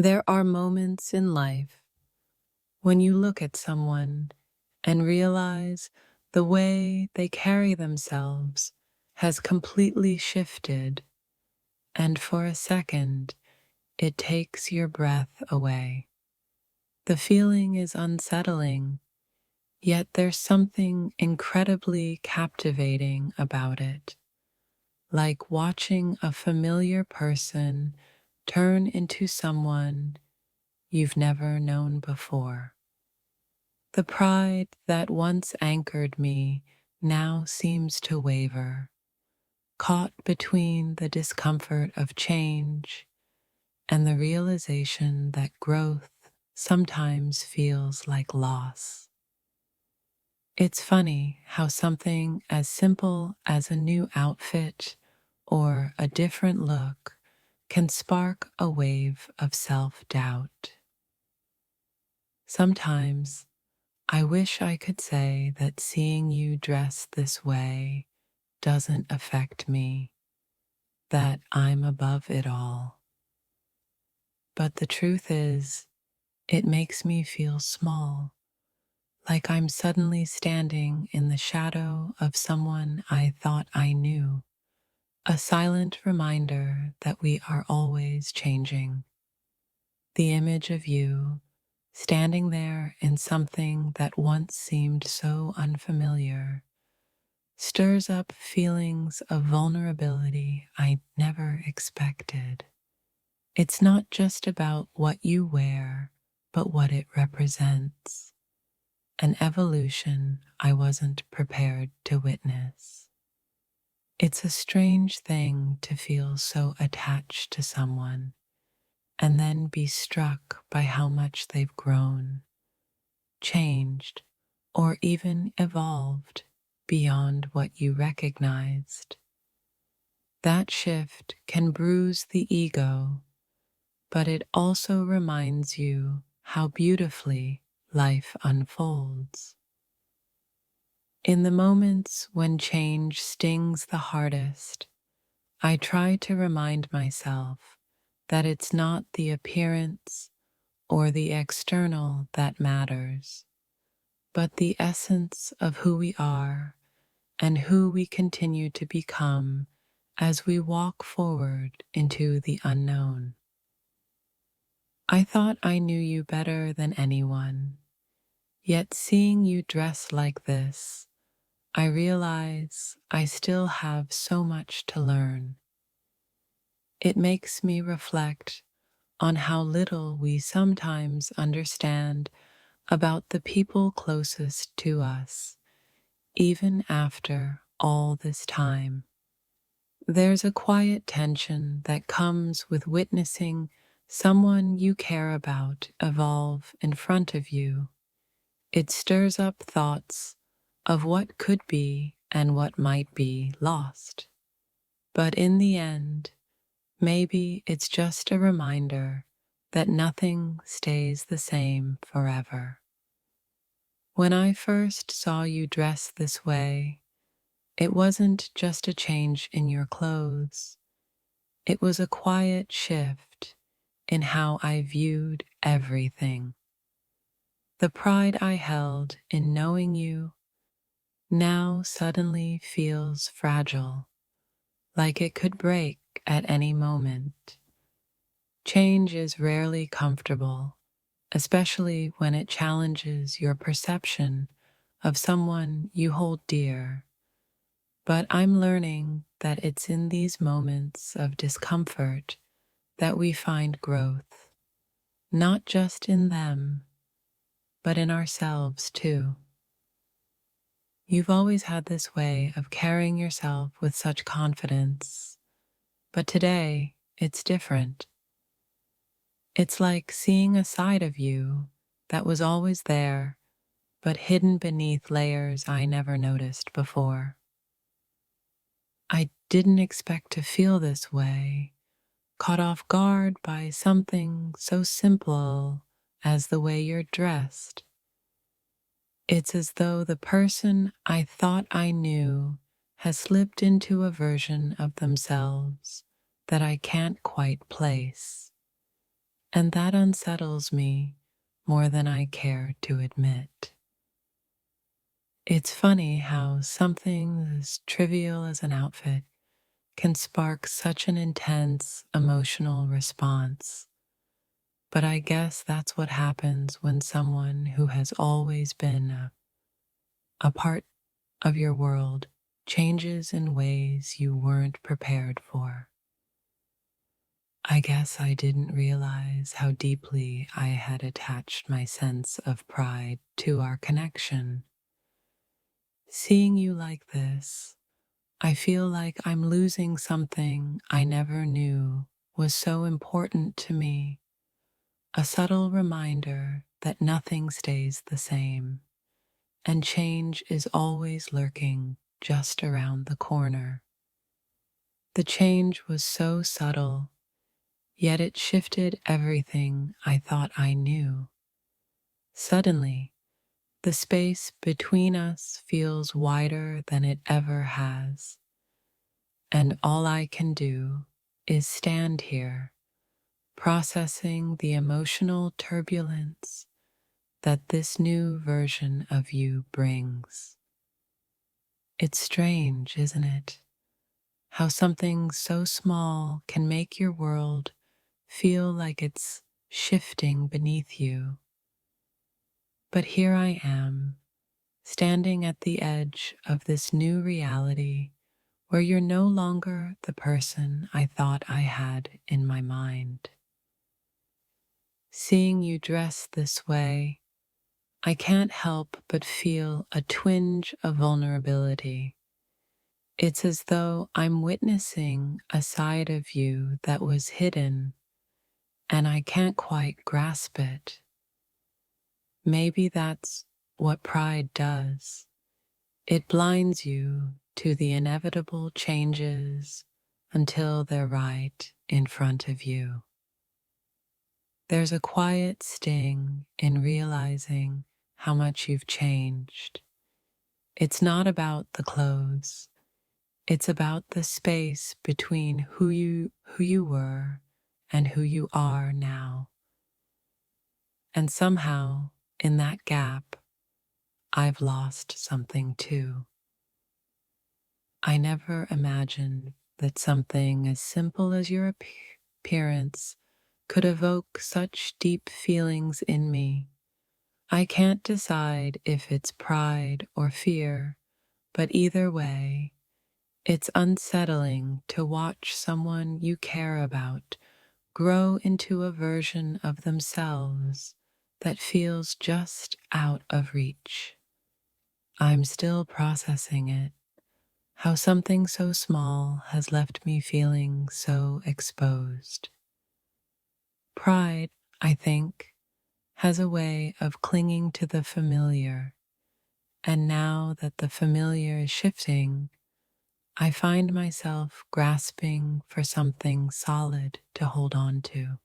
There are moments in life when you look at someone and realize the way they carry themselves has completely shifted, and for a second, it takes your breath away. The feeling is unsettling, yet there's something incredibly captivating about it, like watching a familiar person turn into someone you've never known before. The pride that once anchored me now seems to waver, caught between the discomfort of change and the realization that growth sometimes feels like loss. It's funny how something as simple as a new outfit or a different look can spark a wave of self-doubt. Sometimes I wish I could say that seeing you dressed this way doesn't affect me, that I'm above it all. But the truth is, it makes me feel small, like I'm suddenly standing in the shadow of someone I thought I knew, a silent reminder that we are always changing. The image of you standing there in something that once seemed so unfamiliar stirs up feelings of vulnerability I never expected. It's not just about what you wear, but what it represents, an evolution I wasn't prepared to witness. It's a strange thing to feel so attached to someone and then be struck by how much they've grown, changed, or even evolved beyond what you recognized. That shift can bruise the ego, but it also reminds you how beautifully life unfolds. In the moments when change stings the hardest, I try to remind myself that it's not the appearance or the external that matters, but the essence of who we are and who we continue to become as we walk forward into the unknown. I thought I knew you better than anyone, yet seeing you dressed like this, I realize I still have so much to learn. It makes me reflect on how little we sometimes understand about the people closest to us, even after all this time. There's a quiet tension that comes with witnessing someone you care about evolve in front of you. It stirs up thoughts of what could be and what might be lost. But in the end, maybe it's just a reminder that nothing stays the same forever. When I first saw you dressed this way, it wasn't just a change in your clothes. It was a quiet shift in how I viewed everything. The pride I held in knowing you now suddenly feels fragile, like it could break at any moment. Change is rarely comfortable, especially when it challenges your perception of someone you hold dear. But I'm learning that it's in these moments of discomfort that we find growth, not just in them, but in ourselves too. You've always had this way of carrying yourself with such confidence, but today it's different. It's like seeing a side of you that was always there, but hidden beneath layers I never noticed before. I didn't expect to feel this way, caught off guard by something so simple as the way you're dressed. It's as though the person I thought I knew has slipped into a version of themselves that I can't quite place. and that unsettles me more than I care to admit. It's funny how something as trivial as an outfit can spark such an intense emotional response. But I guess that's what happens when someone who has always been a part of your world changes in ways you weren't prepared for. I guess I didn't realize how deeply I had attached my sense of pride to our connection. Seeing you like this, I feel like I'm losing something I never knew was so important to me, a subtle reminder that nothing stays the same, and change is always lurking just around the corner. The change was so subtle, yet it shifted everything I thought I knew. Suddenly, the space between us feels wider than it ever has, and all I can do is stand here, processing the emotional turbulence that this new version of you brings. It's strange, isn't it? How something so small can make your world feel like it's shifting beneath you. But here I am, standing at the edge of this new reality where you're no longer the person I thought I had in my mind. Seeing you dressed this way, I can't help but feel a twinge of vulnerability. It's as though I'm witnessing a side of you that was hidden and I can't quite grasp it. Maybe that's what pride does. It blinds you to the inevitable changes until they're right in front of you. There's a quiet sting in realizing how much you've changed. It's not about the clothes. It's about the space between who you were and who you are now. And somehow, in that gap, I've lost something too. I never imagined that something as simple as your appearance could evoke such deep feelings in me. I can't decide if it's pride or fear, but either way, it's unsettling to watch someone you care about grow into a version of themselves that feels just out of reach. I'm still processing it, how something so small has left me feeling so exposed. Pride, I think, has a way of clinging to the familiar, and now that the familiar is shifting, I find myself grasping for something solid to hold on to.